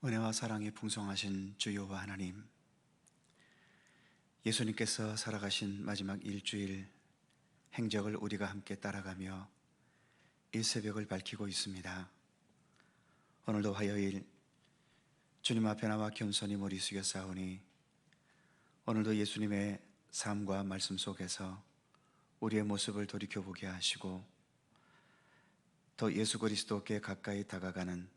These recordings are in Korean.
은혜와 사랑이 풍성하신 주 여호와 하나님, 예수님께서 살아가신 마지막 일주일 행적을 우리가 함께 따라가며 이 새벽을 밝히고 있습니다. 오늘도 화요일 주님 앞에 나와 겸손히 머리 숙여 싸우니 오늘도 예수님의 삶과 말씀 속에서 우리의 모습을 돌이켜보게 하시고 더 예수 그리스도께 가까이 다가가는,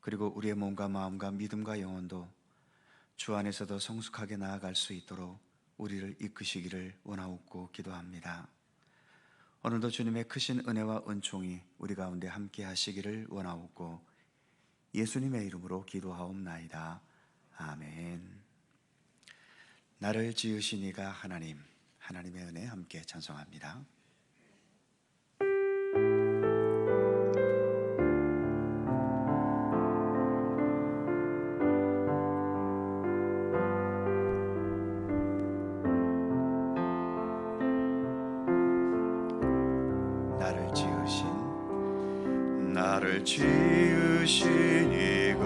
그리고 우리의 몸과 마음과 믿음과 영혼도 주 안에서도 성숙하게 나아갈 수 있도록 우리를 이끄시기를 원하옵고 기도합니다. 오늘도 주님의 크신 은혜와 은총이 우리 가운데 함께 하시기를 원하옵고 예수님의 이름으로 기도하옵나이다. 아멘. 나를 지으신 이가 하나님, 하나님의 은혜 함께 찬송합니다. 나를 지으신 이가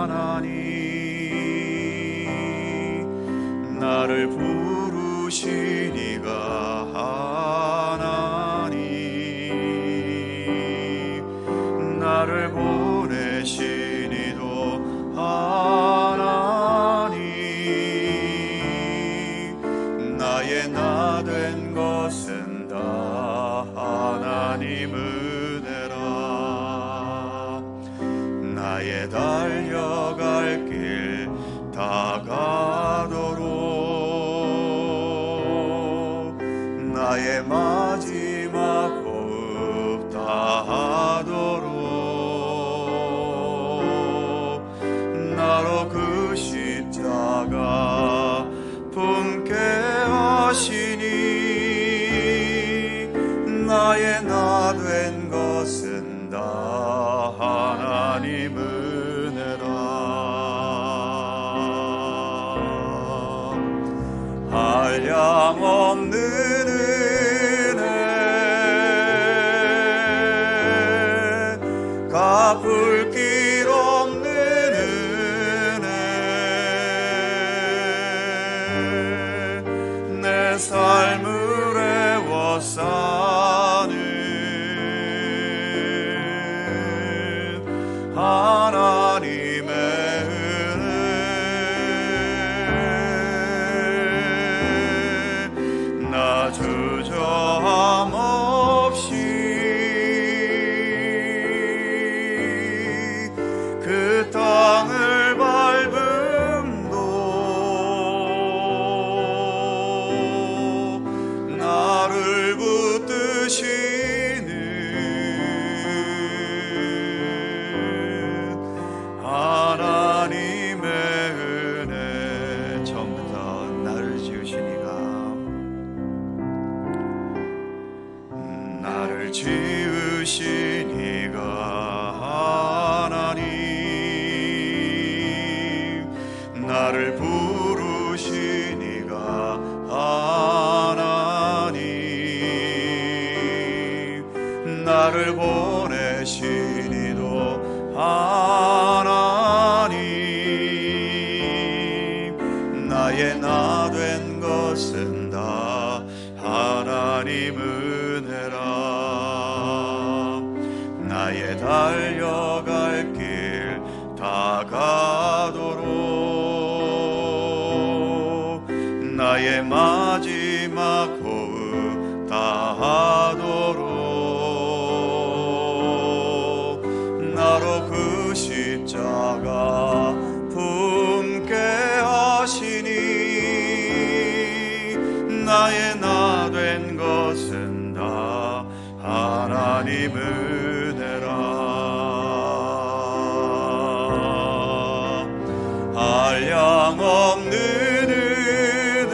하나님, 나를 부르신 이가 하나님, 나를 보내신 이도 하나님, 나의 나 된 것은 다 하나님을 나의 달려갈 길 다가도록 나의 마지막 호흡 다하도록 나로 그 십자가 품게 하시니 나의 나 된 것은 다 하나님 은혜라. 한량없는 은혜, 갚을 길 없는 은혜, 내 삶을 애워싸는 하나님의 은혜, 나 주저함 없이 그 땅을 밟음도 나를 붙드시는 하나님의 은혜. 처음부터 나를 지으신 이가, 나를 지으신 이가 하나님, 나를 부르신 이가 하나님, 나를 보내신 이도 하나님, 나의 나 된 것은 다 하나님 은혜라. 나의 달려갈 길 다가도록 나의 마지막 호흡 다하도록 나로 그 십자가 품게 하시니 나의 나 된 것은 다 하나님 은혜라. 한량없는 은혜,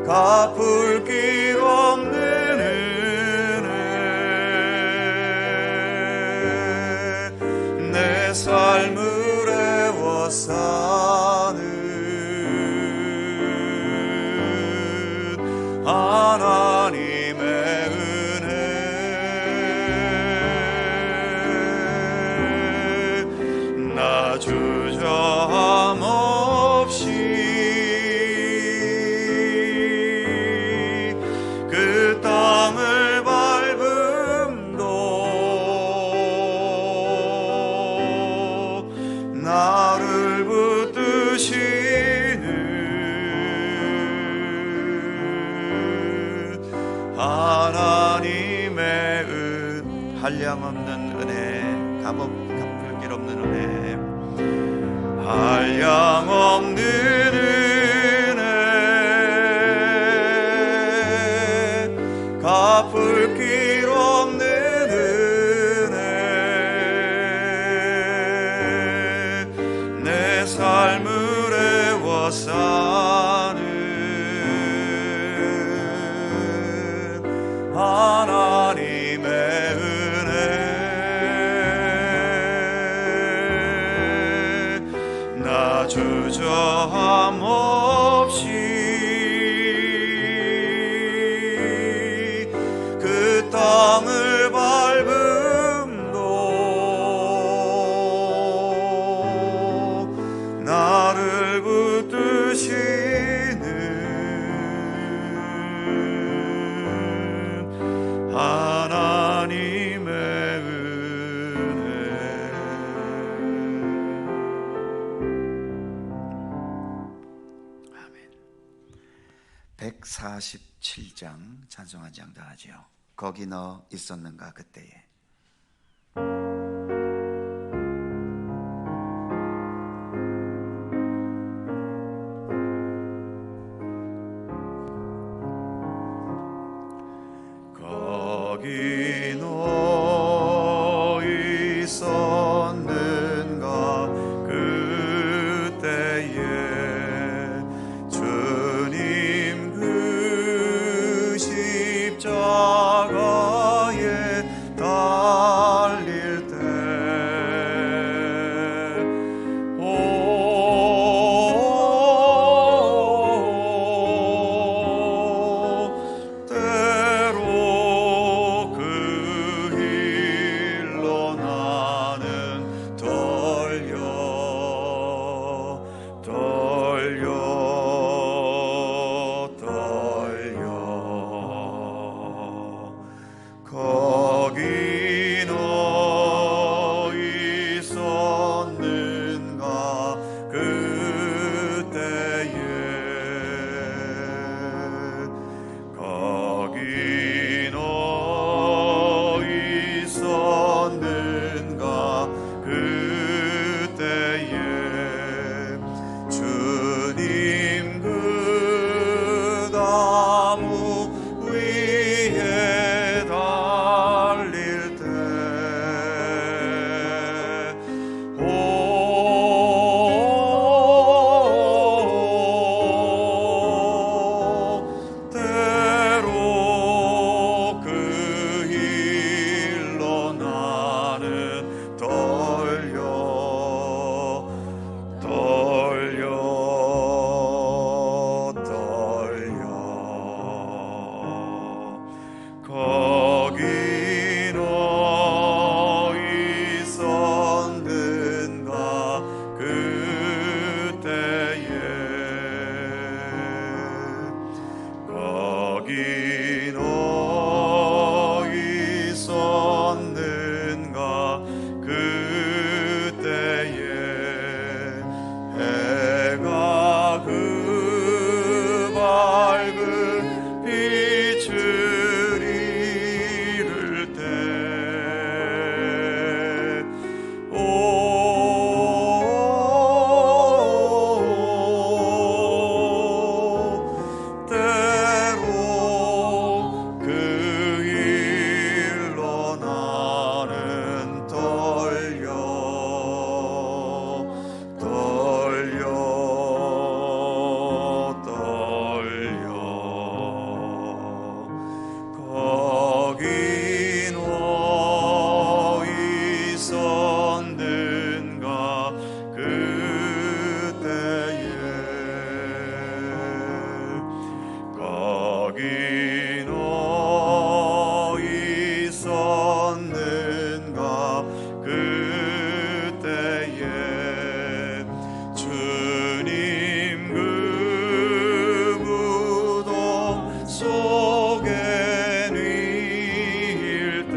갚을 길 없는 한량없는 은혜, 갚을 길 없는 은혜, 한량없는 은혜, 갚을 길 없는 은혜, 내 삶을 애워싸는 하나님의 은혜, 나 주저함 없이 그 땅을 밟음도 나를 붙드시는 하나님의 은혜. 아멘. 147장 찬송한 장도 하지요. 거기 너 있었는가 그때에. 거기 너 있었는가 그때에 주님 그 십자가에 달릴 때 때로 그 일로 나는 떨려 거기 너 있었는가 그때에 거기 너 있었는가 그때에 주님 그 나무 위에 달릴 때 때로 그 일로 나는 떨려 거기 너 있었는가 그때에 거기 너 있었는가 그때에 해가 그 밝은 빛을 잃을 때 때로 그 일로 나는 떨려 거기 너 있었는가 그때에 거기 너 있었는가 그때에 주님 그 무덤 속에 누일 때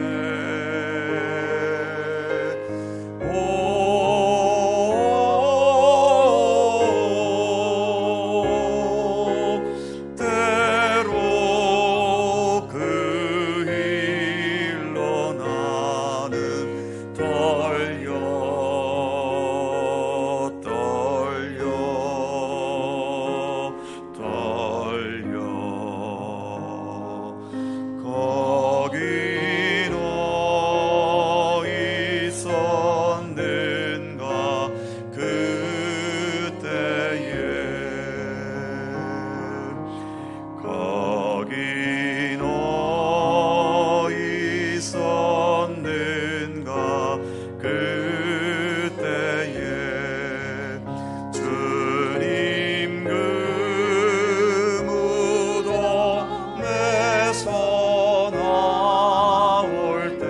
때로 그 일로 있었는가 그때에 주님 그 무덤에서 나올 때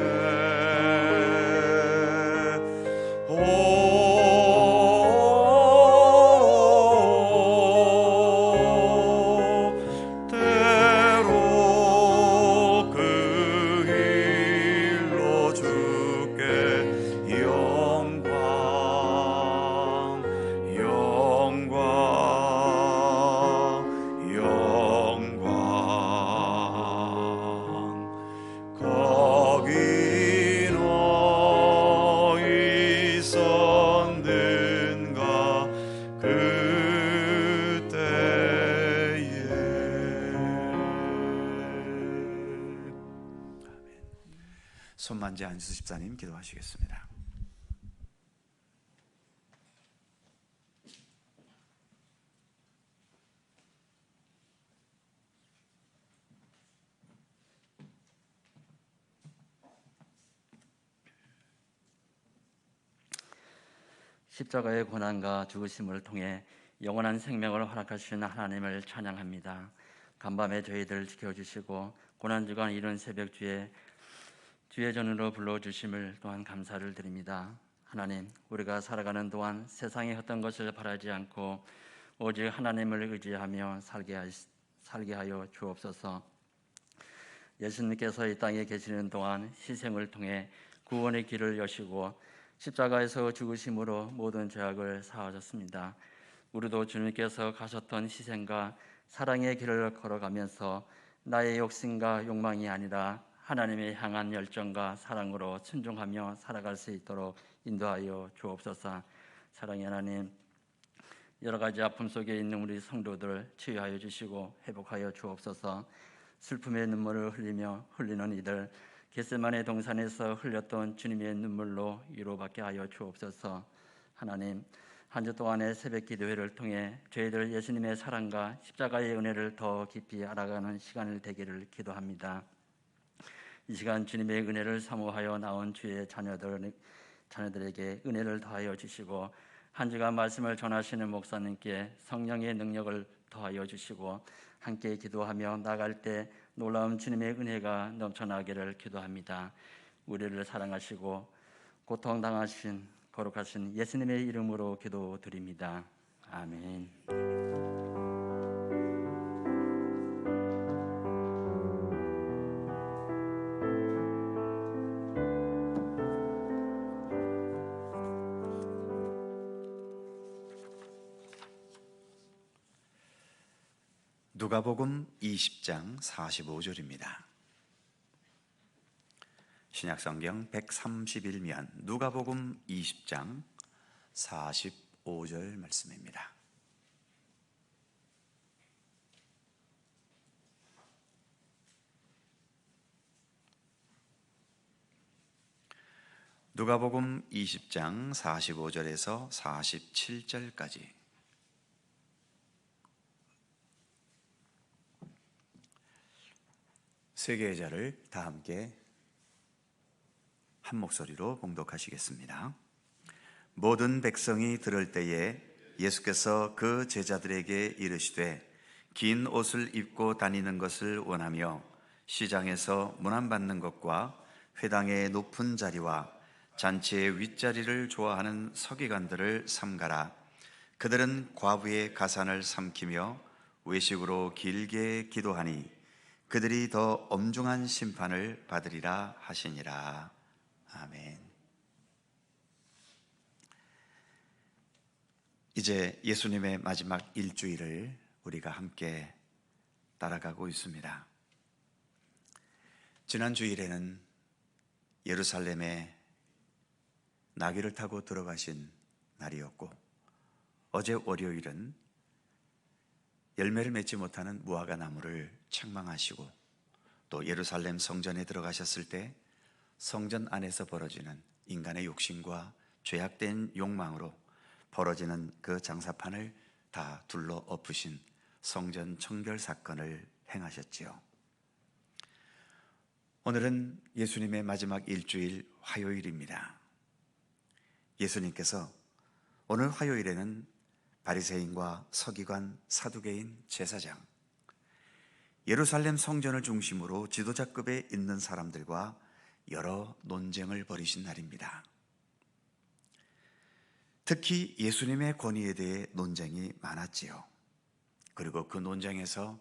때로 그 일로 주께 영광 영광 영광 거기 너 있었는가 그때에. 손만지 안수 집사님 기도하시겠습니다. 십자가의 고난과 죽으심을 통해 영원한 생명을 허락하신 하나님을 찬양합니다. 간밤에 저희들 지켜주시고 고난주간 이른 새벽주에 주의 전으로 불러주심을 또한 감사를 드립니다. 하나님, 우리가 살아가는 동안 세상의 어떤 것을 바라지 않고 오직 하나님을 의지하며 살게 하여 주옵소서. 예수님께서 이 땅에 계시는 동안 희생을 통해 구원의 길을 여시고 십자가에서 죽으심으로 모든 죄악을 사하셨습니다. 우리도 주님께서 가셨던 희생과 사랑의 길을 걸어가면서 나의 욕심과 욕망이 아니라 하나님의 향한 열정과 사랑으로 순종하며 살아갈 수 있도록 인도하여 주옵소서. 사랑의 하나님, 여러 가지 아픔 속에 있는 우리 성도들 치유하여 주시고 회복하여 주옵소서. 슬픔의 눈물을 흘리는 이들, 겟세마네 동산에서 흘렸던 주님의 눈물로 위로받게 하여 주옵소서. 하나님, 한 주 동안의 새벽 기도회를 통해 저희들 예수님의 사랑과 십자가의 은혜를 더 깊이 알아가는 시간을 되기를 기도합니다. 이 시간 주님의 은혜를 사모하여 나온 주의 자녀들에게 은혜를 더하여 주시고, 한 주간 말씀을 전하시는 목사님께 성령의 능력을 더하여 주시고, 함께 기도하며 나갈 때 놀라운 주님의 은혜가 넘쳐나기를 기도합니다. 우리를 사랑하시고 고통당하신 거룩하신 예수님의 이름으로 기도드립니다. 아멘. 누가복음 20장 45절입니다. 신약성경 131면 누가복음 20장 45절 말씀입니다. 누가복음 20장 45절에서 47절까지 세 개의 절을 다 함께 한 목소리로 봉독하시겠습니다. 모든 백성이 들을 때에 예수께서 그 제자들에게 이르시되 긴 옷을 입고 다니는 것을 원하며 시장에서 문안받는 것과 회당의 높은 자리와 잔치의 윗자리를 좋아하는 서기관들을 삼가라. 그들은 과부의 가산을 삼키며 외식으로 길게 기도하니 그들이 더 엄중한 심판을 받으리라 하시니라. 아멘. 이제 예수님의 마지막 일주일을 우리가 함께 따라가고 있습니다. 지난 주일에는 예루살렘에 나귀를 타고 들어가신 날이었고, 어제 월요일은 열매를 맺지 못하는 무화과 나무를 책망하시고, 또 예루살렘 성전에 들어가셨을 때 성전 안에서 벌어지는 인간의 욕심과 죄악된 욕망으로 벌어지는 그 장사판을 다 둘러 엎으신 성전 청결 사건을 행하셨지요. 오늘은 예수님의 마지막 일주일 화요일입니다. 예수님께서 오늘 화요일에는 바리새인과 서기관, 사두개인, 제사장, 예루살렘 성전을 중심으로 지도자급에 있는 사람들과 여러 논쟁을 벌이신 날입니다. 특히 예수님의 권위에 대해 논쟁이 많았지요. 그리고 그 논쟁에서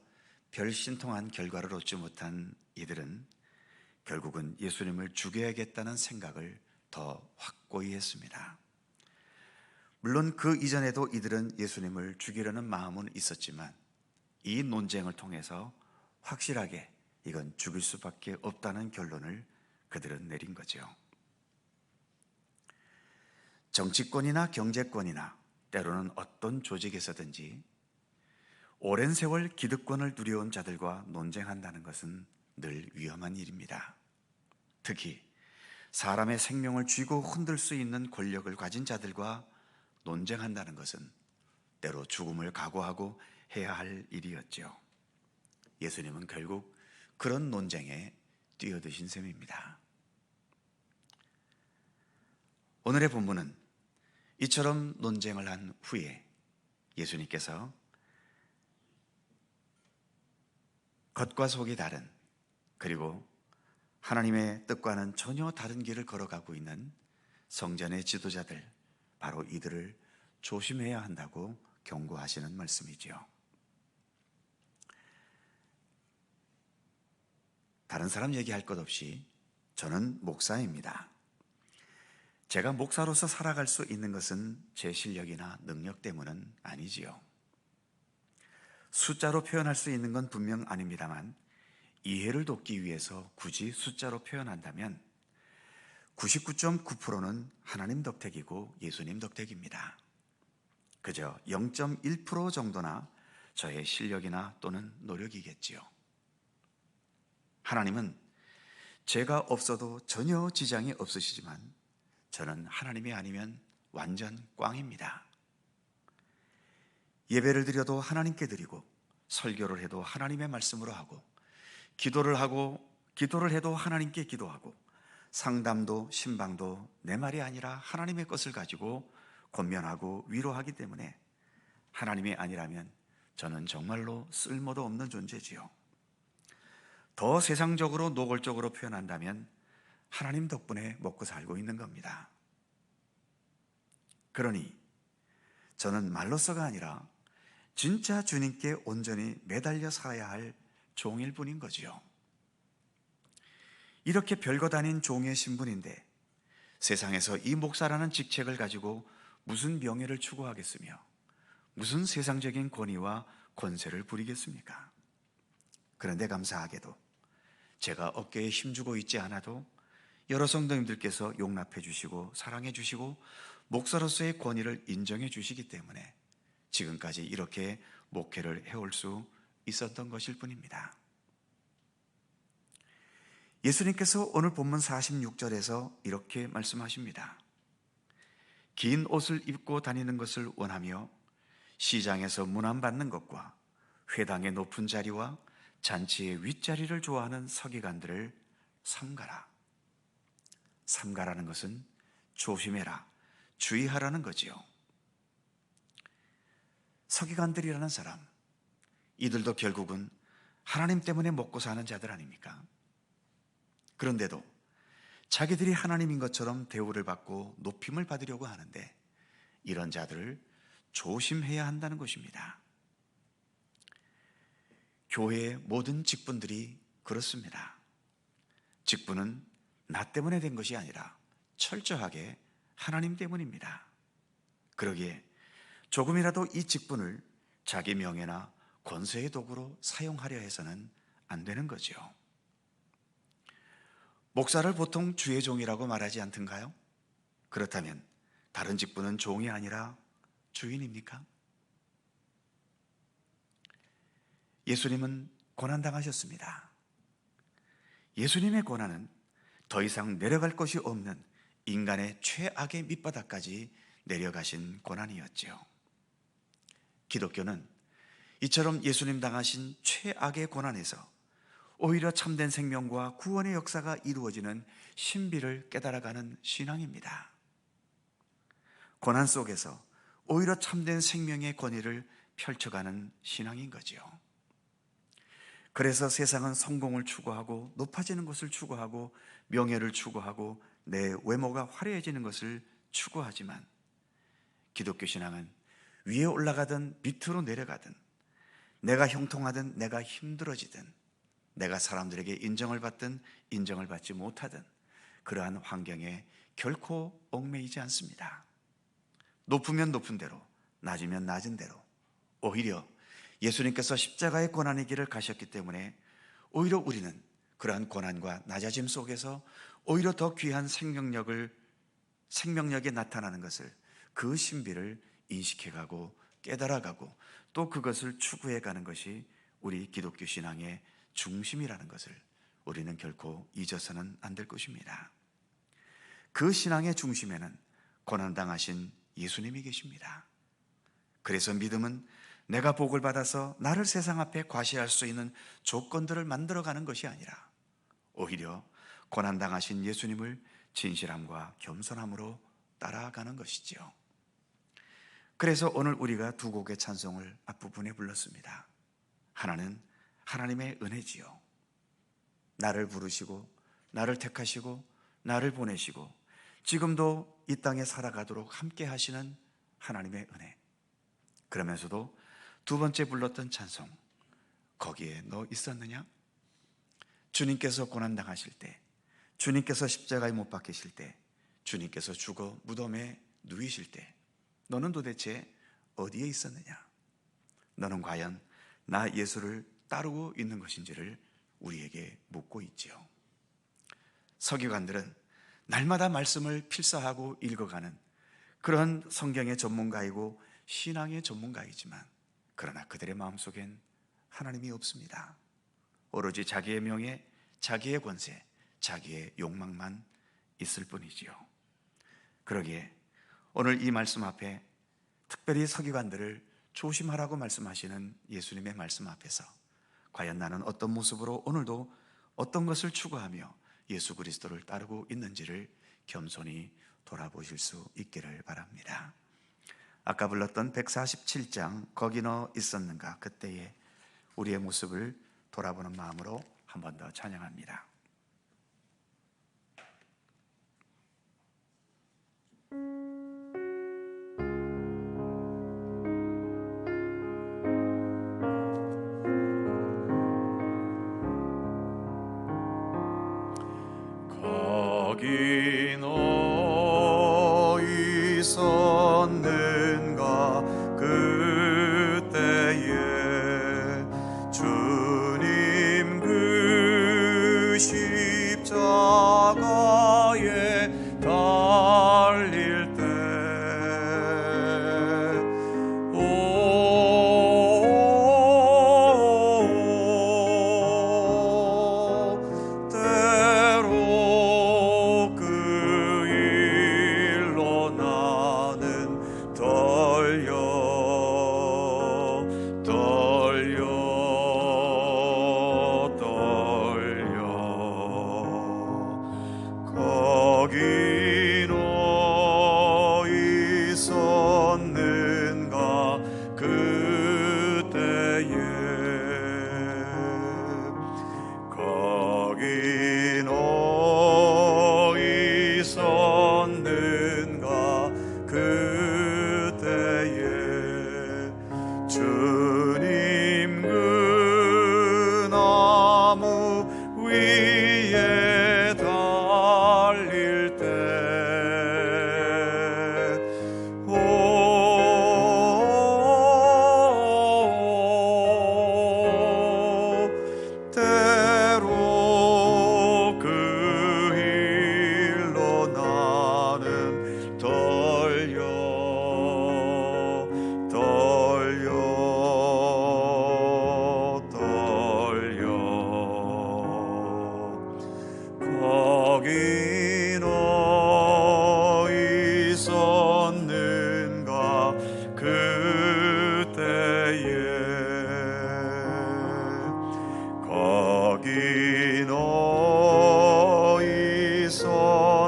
별 신통한 결과를 얻지 못한 이들은 결국은 예수님을 죽여야겠다는 생각을 더 확고히 했습니다. 물론 그 이전에도 이들은 예수님을 죽이려는 마음은 있었지만 이 논쟁을 통해서 확실하게 이건 죽일 수밖에 없다는 결론을 그들은 내린 거죠. 정치권이나 경제권이나 때로는 어떤 조직에서든지 오랜 세월 기득권을 누려온 자들과 논쟁한다는 것은 늘 위험한 일입니다. 특히 사람의 생명을 쥐고 흔들 수 있는 권력을 가진 자들과 논쟁한다는 것은 때로 죽음을 각오하고 해야 할 일이었죠. 예수님은 결국 그런 논쟁에 뛰어드신 셈입니다. 오늘의 본문은 이처럼 논쟁을 한 후에 예수님께서 겉과 속이 다른, 그리고 하나님의 뜻과는 전혀 다른 길을 걸어가고 있는 성전의 지도자들, 바로 이들을 조심해야 한다고 경고하시는 말씀이지요. 다른 사람 얘기할 것 없이 저는 목사입니다. 제가 목사로서 살아갈 수 있는 것은 제 실력이나 능력 때문은 아니지요. 숫자로 표현할 수 있는 건 분명 아닙니다만 이해를 돕기 위해서 굳이 숫자로 표현한다면 99.9%는 하나님 덕택이고 예수님 덕택입니다. 그저 0.1% 정도나 저의 실력이나 또는 노력이겠지요. 하나님은 제가 없어도 전혀 지장이 없으시지만 저는 하나님이 아니면 완전 꽝입니다. 예배를 드려도 하나님께 드리고, 설교를 해도 하나님의 말씀으로 하고, 기도를 해도 하나님께 기도하고, 상담도 신방도 내 말이 아니라 하나님의 것을 가지고 권면하고 위로하기 때문에 하나님이 아니라면 저는 정말로 쓸모도 없는 존재지요. 더 세상적으로 노골적으로 표현한다면 하나님 덕분에 먹고 살고 있는 겁니다. 그러니 저는 말로서가 아니라 진짜 주님께 온전히 매달려 살아야 할 종일 뿐인 거지요. 이렇게 별것 아닌 종의 신분인데 세상에서 이 목사라는 직책을 가지고 무슨 명예를 추구하겠으며 무슨 세상적인 권위와 권세를 부리겠습니까? 그런데 감사하게도 제가 어깨에 힘주고 있지 않아도 여러 성도님들께서 용납해 주시고 사랑해 주시고 목사로서의 권위를 인정해 주시기 때문에 지금까지 이렇게 목회를 해올 수 있었던 것일 뿐입니다. 예수님께서 오늘 본문 46절에서 이렇게 말씀하십니다. 긴 옷을 입고 다니는 것을 원하며 시장에서 문안받는 것과 회당의 높은 자리와 잔치의 윗자리를 좋아하는 서기관들을 삼가라. 삼가라는 것은 조심해라, 주의하라는 거지요. 서기관들이라는 사람, 이들도 결국은 하나님 때문에 먹고 사는 자들 아닙니까? 그런데도 자기들이 하나님인 것처럼 대우를 받고 높임을 받으려고 하는데 이런 자들을 조심해야 한다는 것입니다. 교회의 모든 직분들이 그렇습니다. 직분은 나 때문에 된 것이 아니라 철저하게 하나님 때문입니다. 그러기에 조금이라도 이 직분을 자기 명예나 권세의 도구로 사용하려 해서는 안 되는 거죠. 목사를 보통 주의 종이라고 말하지 않던가요? 그렇다면 다른 직분은 종이 아니라 주인입니까? 예수님은 고난당하셨습니다. 예수님의 고난은 더 이상 내려갈 것이 없는 인간의 최악의 밑바닥까지 내려가신 고난이었지요. 기독교는 이처럼 예수님 당하신 최악의 고난에서 오히려 참된 생명과 구원의 역사가 이루어지는 신비를 깨달아가는 신앙입니다. 고난 속에서 오히려 참된 생명의 권위를 펼쳐가는 신앙인 거지요. 그래서 세상은 성공을 추구하고 높아지는 것을 추구하고 명예를 추구하고 내 외모가 화려해지는 것을 추구하지만 기독교 신앙은 위에 올라가든 밑으로 내려가든 내가 형통하든 내가 힘들어지든 내가 사람들에게 인정을 받든 인정을 받지 못하든 그러한 환경에 결코 얽매이지 않습니다. 높으면 높은 대로, 낮으면 낮은 대로, 오히려 예수님께서 십자가의 고난의 길을 가셨기 때문에 오히려 우리는 그러한 고난과 낮아짐 속에서 오히려 더 귀한 생명력에 나타나는 것을, 그 신비를 인식해가고 깨달아가고 또 그것을 추구해가는 것이 우리 기독교 신앙의 중심이라는 것을 우리는 결코 잊어서는 안 될 것입니다. 그 신앙의 중심에는 고난당하신 예수님이 계십니다. 그래서 믿음은 내가 복을 받아서 나를 세상 앞에 과시할 수 있는 조건들을 만들어가는 것이 아니라 오히려 고난당하신 예수님을 진실함과 겸손함으로 따라가는 것이지요. 그래서 오늘 우리가 두 곡의 찬송을 앞부분에 불렀습니다. 하나는 하나님의 은혜지요. 나를 부르시고 나를 택하시고 나를 보내시고 지금도 이 땅에 살아가도록 함께 하시는 하나님의 은혜. 그러면서도 두 번째 불렀던 찬송, 거기에 너 있었느냐? 주님께서 고난당하실 때, 주님께서 십자가에 못 박히실 때, 주님께서 죽어 무덤에 누이실 때 너는 도대체 어디에 있었느냐? 너는 과연 나 예수를 따르고 있는 것인지를 우리에게 묻고 있지요. 서기관들은 날마다 말씀을 필사하고 읽어가는 그런 성경의 전문가이고 신앙의 전문가이지만 그러나 그들의 마음속엔 하나님이 없습니다. 오로지 자기의 명예, 자기의 권세, 자기의 욕망만 있을 뿐이지요. 그러기에 오늘 이 말씀 앞에 특별히 서기관들을 조심하라고 말씀하시는 예수님의 말씀 앞에서 과연 나는 어떤 모습으로 오늘도 어떤 것을 추구하며 예수 그리스도를 따르고 있는지를 겸손히 돌아보실 수 있기를 바랍니다. 아까 불렀던 147장 거기 너 있었는가, 그때의 우리의 모습을 돌아보는 마음으로 한 번 더 찬양합니다. 거기 너 있었는가 그때에 주님 그 십자가에 달릴 때 때로 그 일로 나는 더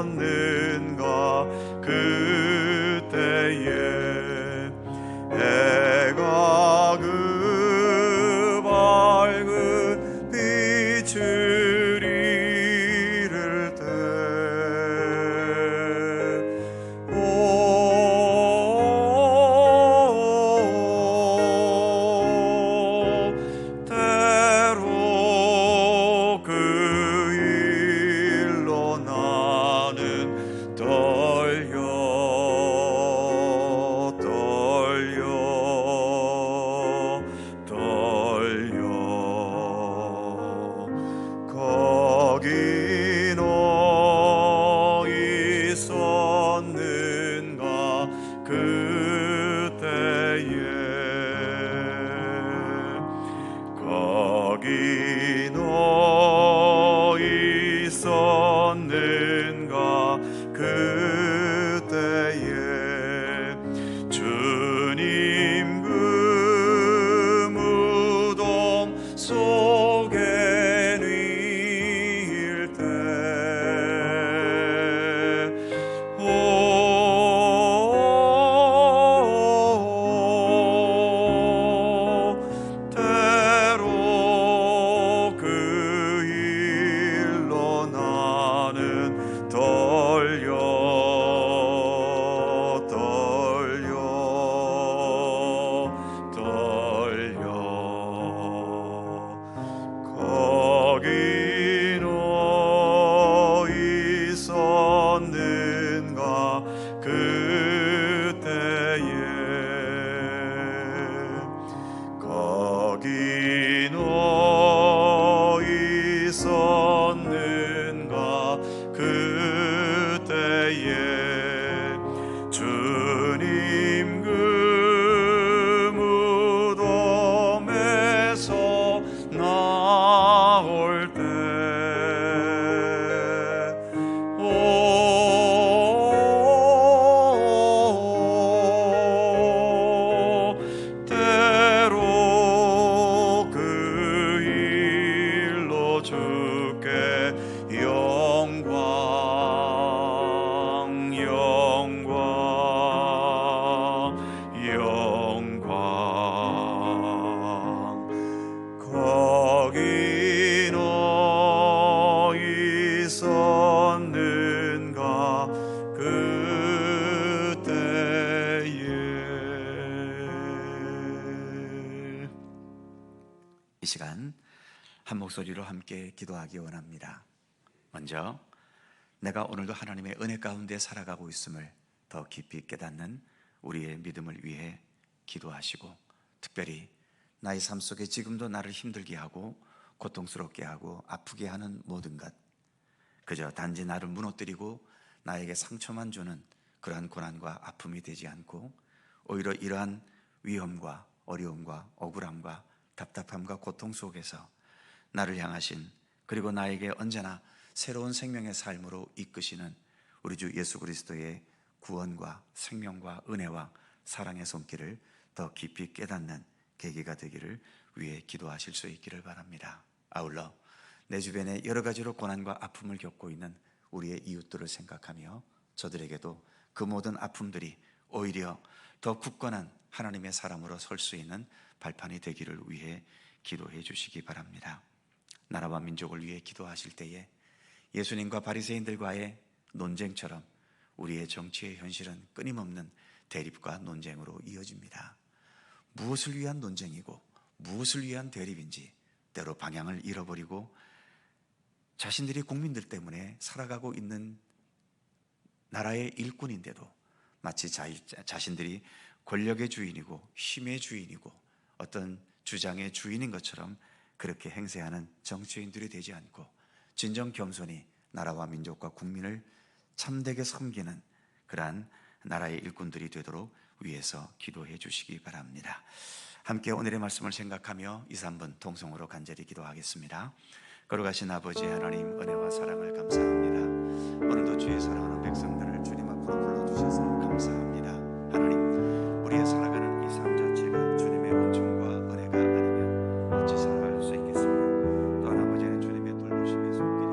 있었는가 그때에 해가 그 밝은 빛을 잃을 때 때로 그 일로 나는 떨려 거기 너 있었는가 그때에 거기 너 있었는가 그때에 주님 그 무덤 속에 누일 때 때로 그 일로 나는 떨려 거기 너 있었는가 그때에 거기 너 있었는가 그때에 주님 그 무덤에서 나올 때 때로 그 일로 주께 영광 거기 너 있었는가 그때에 이 시간 한 목소리로 함께 기도하기 원합니다. 먼저 내가 오늘도 하나님의 은혜 가운데 살아가고 있음을 더 깊이 깨닫는 우리의 믿음을 위해 기도하시고, 특별히 나의 삶 속에 지금도 나를 힘들게 하고 고통스럽게 하고 아프게 하는 모든 것, 그저 단지 나를 무너뜨리고 나에게 상처만 주는 그러한 고난과 아픔이 되지 않고 오히려 이러한 위험과 어려움과 억울함과 답답함과 고통 속에서 나를 향하신, 그리고 나에게 언제나 새로운 생명의 삶으로 이끄시는 우리 주 예수 그리스도의 구원과 생명과 은혜와 사랑의 손길을 더 깊이 깨닫는 계기가 되기를 위해 기도하실 수 있기를 바랍니다. 아울러 내 주변에 여러 가지로 고난과 아픔을 겪고 있는 우리의 이웃들을 생각하며 저들에게도 그 모든 아픔들이 오히려 더 굳건한 하나님의 사람으로 설 수 있는 발판이 되기를 위해 기도해 주시기 바랍니다. 나라와 민족을 위해 기도하실 때에 예수님과 바리새인들과의 논쟁처럼 우리의 정치의 현실은 끊임없는 대립과 논쟁으로 이어집니다. 무엇을 위한 논쟁이고 무엇을 위한 대립인지 때로 방향을 잃어버리고 자신들이 국민들 때문에 살아가고 있는 나라의 일꾼인데도 마치 자신들이 권력의 주인이고 힘의 주인이고 어떤 주장의 주인인 것처럼 그렇게 행세하는 정치인들이 되지 않고 진정 겸손히 나라와 민족과 국민을 참되게 섬기는 그러한 나라의 일꾼들이 되도록 위해서 기도해 주시기 바랍니다. 함께 오늘의 말씀을 생각하며 2, 3분 통성으로 간절히 기도하겠습니다. 거룩하신 아버지 하나님, 은혜와 사랑을 감사합니다. 오늘도 주의 사랑하는 백성들을 주님 앞으로 불러주셔서 감사합니다. 하나님, 우리의 살아가는 이 삶 자체가 주님의 은총과 은혜가 아니면 어찌 살아갈 수 있겠습니까? 또한 아버지는 주님의 돌보심의 손길이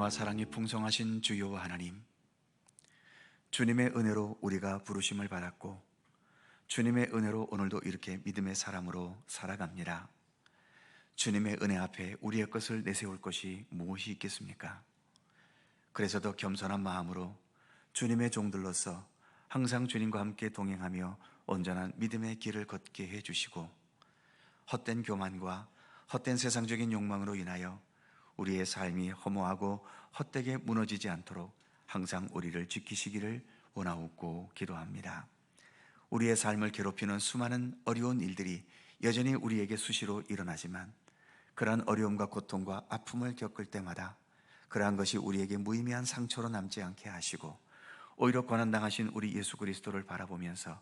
은혜와 사랑이 풍성하신 주요 하나님, 주님의 은혜로 우리가 부르심을 받았고 주님의 은혜로 오늘도 이렇게 믿음의 사람으로 살아갑니다. 주님의 은혜 앞에 우리의 것을 내세울 것이 무엇이 있겠습니까? 그래서 더 겸손한 마음으로 주님의 종들로서 항상 주님과 함께 동행하며 온전한 믿음의 길을 걷게 해주시고, 헛된 교만과 헛된 세상적인 욕망으로 인하여 우리의 삶이 허무하고 헛되게 무너지지 않도록 항상 우리를 지키시기를 원하옵고 기도합니다. 우리의 삶을 괴롭히는 수많은 어려운 일들이 여전히 우리에게 수시로 일어나지만, 그러한 어려움과 고통과 아픔을 겪을 때마다 그러한 것이 우리에게 무의미한 상처로 남지 않게 하시고, 오히려 고난당하신 우리 예수 그리스도를 바라보면서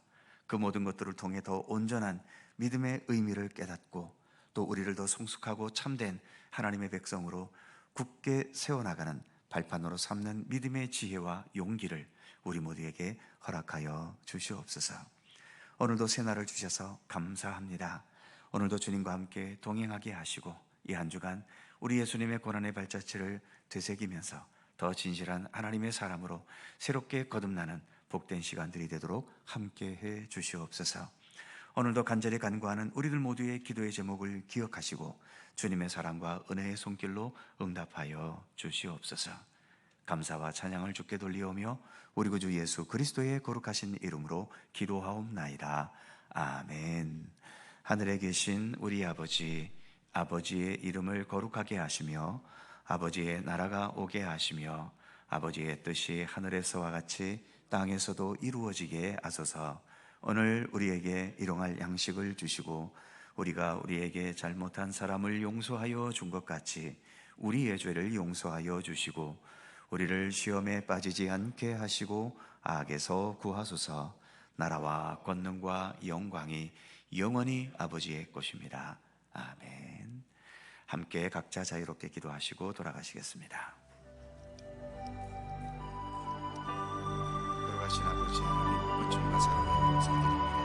그 모든 것들을 통해 더 온전한 믿음의 의미를 깨닫고, 또 우리를 더 성숙하고 참된 하나님의 백성으로 굳게 세워나가는 발판으로 삼는 믿음의 지혜와 용기를 우리 모두에게 허락하여 주시옵소서. 오늘도 새날을 주셔서 감사합니다. 오늘도 주님과 함께 동행하게 하시고 이 한 주간 우리 예수님의 고난의 발자취를 되새기면서 더 진실한 하나님의 사람으로 새롭게 거듭나는 복된 시간들이 되도록 함께해 주시옵소서. 오늘도 간절히 간구하는 우리들 모두의 기도의 제목을 기억하시고 주님의 사랑과 은혜의 손길로 응답하여 주시옵소서. 감사와 찬양을 주께 돌리오며 우리 구주 예수 그리스도의 거룩하신 이름으로 기도하옵나이다. 아멘. 하늘에 계신 우리 아버지, 아버지의 이름을 거룩하게 하시며 아버지의 나라가 오게 하시며 아버지의 뜻이 하늘에서와 같이 땅에서도 이루어지게 하소서. 오늘 우리에게 일용할 양식을 주시고 우리가 우리에게 잘못한 사람을 용서하여 준 것 같이 우리의 죄를 용서하여 주시고 우리를 시험에 빠지지 않게 하시고 악에서 구하소서. 나라와 권능과 영광이 영원히 아버지의 것입니다. 아멘. 함께 각자 자유롭게 기도하시고 돌아가시겠습니다. 돌아가신 아버지 하나님, 은총과 사랑에 감사드립니다.